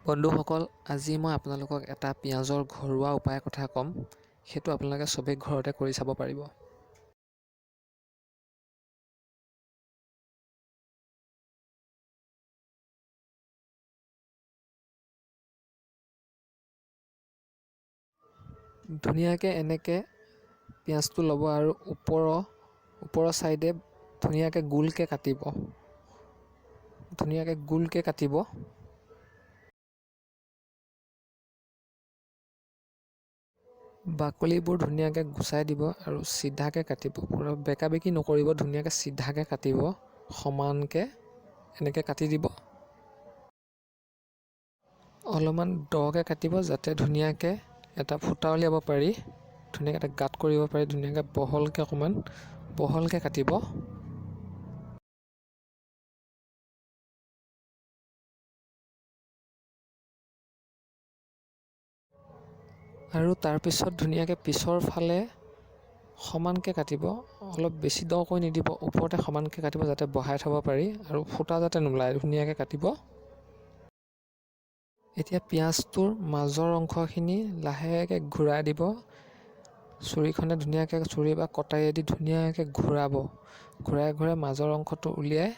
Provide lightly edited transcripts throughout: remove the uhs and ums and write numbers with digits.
বন্ধুসকল, আজি মই আপোনালোকক এটা পিঁয়াজৰ ঘৰুৱা উপায়ৰ কথা ক'ম। সেইটো আপোনালোকে চবেই ঘৰতে কৰি চাব পাৰিব। ধুনীয়াকৈ এনেকৈ পিঁয়াজটো ল'ব আৰু ওপৰৰ ছাইডে ধুনীয়াকৈ গোলকৈ কাটিব। বাকলিবোৰ ধুনীয়াকৈ গুচাই দিব আৰু চিধাকৈ কাটিব। পূৰা বেকা বেকি নকৰিব, ধুনীয়াকৈ চিধাকৈ কাটিব। সমানকৈ এনেকৈ কাটি দিব। অলপমান দকৈ কাটিব যাতে ধুনীয়াকৈ এটা ফুটা উলিয়াব পাৰি, ধুনীয়াকৈ এটা গাঁত কৰিব পাৰি। ধুনীয়াকৈ অকণমান বহলকৈ কাটিব। আৰু তাৰপিছত ধুনীয়াকৈ পিছৰ ফালে সমানকৈ কাটিব। অলপ বেছি দকৈ নিদিব, ওপৰতে সমানকৈ কাটিব যাতে বহাই থ'ব পাৰি আৰু ফুটা যাতে নোলায়। ধুনীয়াকৈ কাটিব। এতিয়া পিঁয়াজটোৰ মাজৰ অংশখিনি লাহেকৈ ঘূৰাই দিব। ছুৰী বা কটাৰীয়েদি ধুনীয়াকৈ ঘূৰাই মাজৰ অংশটো উলিয়াই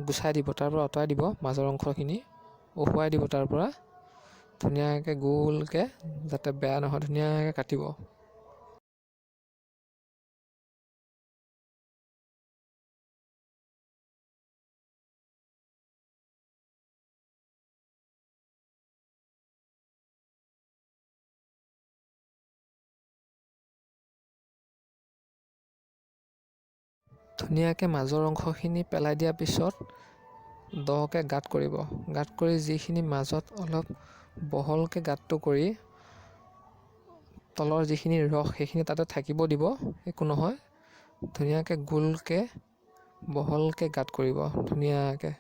গুচাই দিব। তাৰ পৰা আঁতৰাই দিব মাজৰ অংশখিনি, উহুৱাই দিব তাৰ পৰা। ধুনীয়াকৈ গোলকৈ যাতে বেয়া নহয়, ধুনীয়াকৈ কাটিব। ধুনীয়াকৈ মাজৰ অংশখিনি পেলাই দিয়াৰ পিছত দকৈ গাঁত কৰিব। গাঁত কৰি যিখিনি মাজত অলপ বহলকৈ গাঁতটো কৰি তলৰ যিখিনি ৰস সেইখিনি তাতে থাকিব দিব, একো নহয়। ধুনীয়াকৈ গোলকৈ বহলকৈ গাঁত কৰিব ধুনীয়াকৈ।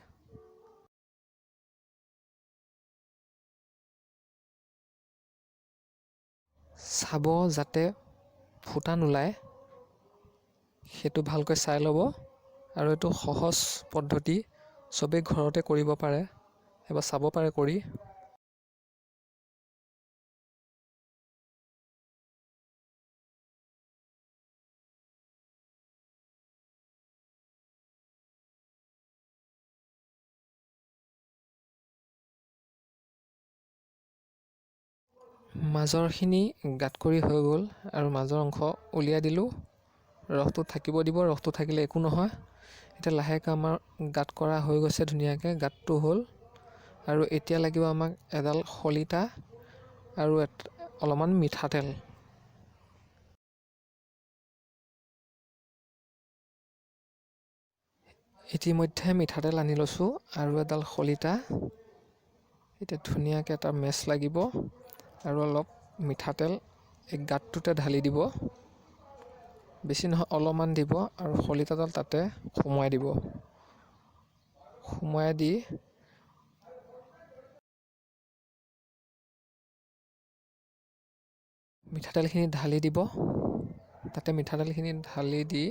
চাব যাতে ফুটা নোলায়, সেইটো ভালকৈ চাই ল'ব। আৰু এইটো সহজ পদ্ধতি, চবেই ঘৰতে কৰিব পাৰে, এবাৰ চাব পাৰে কৰি। মাজৰখিনি গাঁত কৰি হৈ গ'ল আৰু মাজৰ অংশ উলিয়াই দিলোঁ। ৰসটো থাকিব দিব, ৰসটো থাকিলে একো নহয়। এতিয়া লাহেকৈ আমাৰ গাঁত কৰা হৈ গৈছে, ধুনীয়াকৈ গাঁতটো হ'ল। আৰু এতিয়া লাগিব আমাক এডাল শলিতা আৰু অলপমান মিঠাতেল। ইতিমধ্যে মিঠাতেল আনি লৈছোঁ আৰু এডাল শলিতা। এতিয়া ধুনীয়াকৈ এটা মেচ লাগিব আৰু অলপ মিঠাতেল এই গাঁতটোতে ঢালি দিব। বেছি নহয়, অলপমান দিব আৰু শলিতাডাল তাতে সুমুৱাই দিব। সুমুৱাই দি মিঠাতেলখিনি ঢালি দিব। তাতে মিঠাতেলখিনি ঢালি দি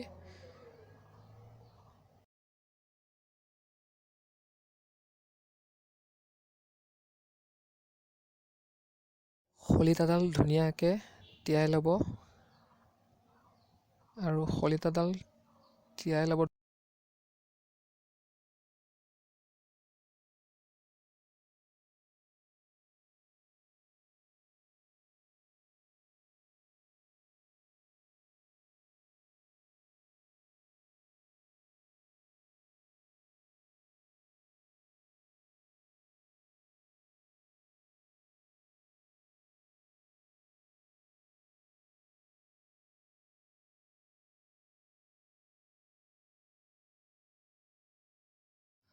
শলিতাডাল ধুনীয়াকৈ তিয়াই ল'ব আৰু শলিতাডাল তিয়াই ল'ব।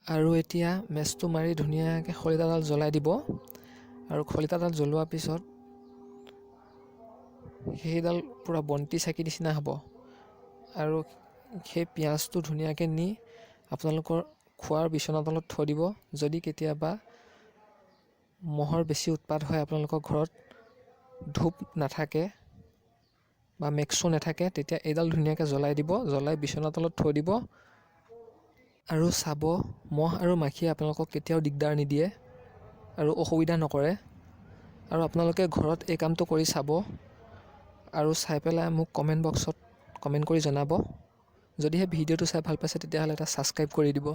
আৰু এতিয়া মেচটো মাৰি ধুনীয়াকৈ খলিতাডাল জ্বলাই দিব। আৰু খলিতাডাল জ্বলোৱাৰ পিছত সেইডাল পূৰা বন্তি চাকি নিচিনা হ'ব। আৰু সেই পিঁয়াজটো ধুনীয়াকৈ নি আপোনালোকৰ খোৱাৰ বিচনা তলত থৈ দিব। যদি কেতিয়াবা মহৰ বেছি উৎপাত হয়, আপোনালোকৰ ঘৰত ধূপ নাথাকে বা মেক্সো নাথাকে, তেতিয়া এইডাল ধুনীয়াকৈ জ্বলাই দিব। জ্বলাই বিচনা তলত থৈ দিব আৰু চাব, মহ আৰু মাখিয়ে আপোনালোকক কেতিয়াও দিগদাৰ নিদিয়ে। আৰু অসুবিধা নকৰে। আৰু আপোনালোকে ঘৰত এই কামটো কৰি চাব আৰু চাই পেলাই মোক কমেণ্ট বক্সত কমেণ্ট কৰি জনাব। যদিহে ভিডিঅ'টো চাই ভাল পাইছে তেতিয়াহ'লে এটা ছাবস্ক্ৰাইব কৰি দিব।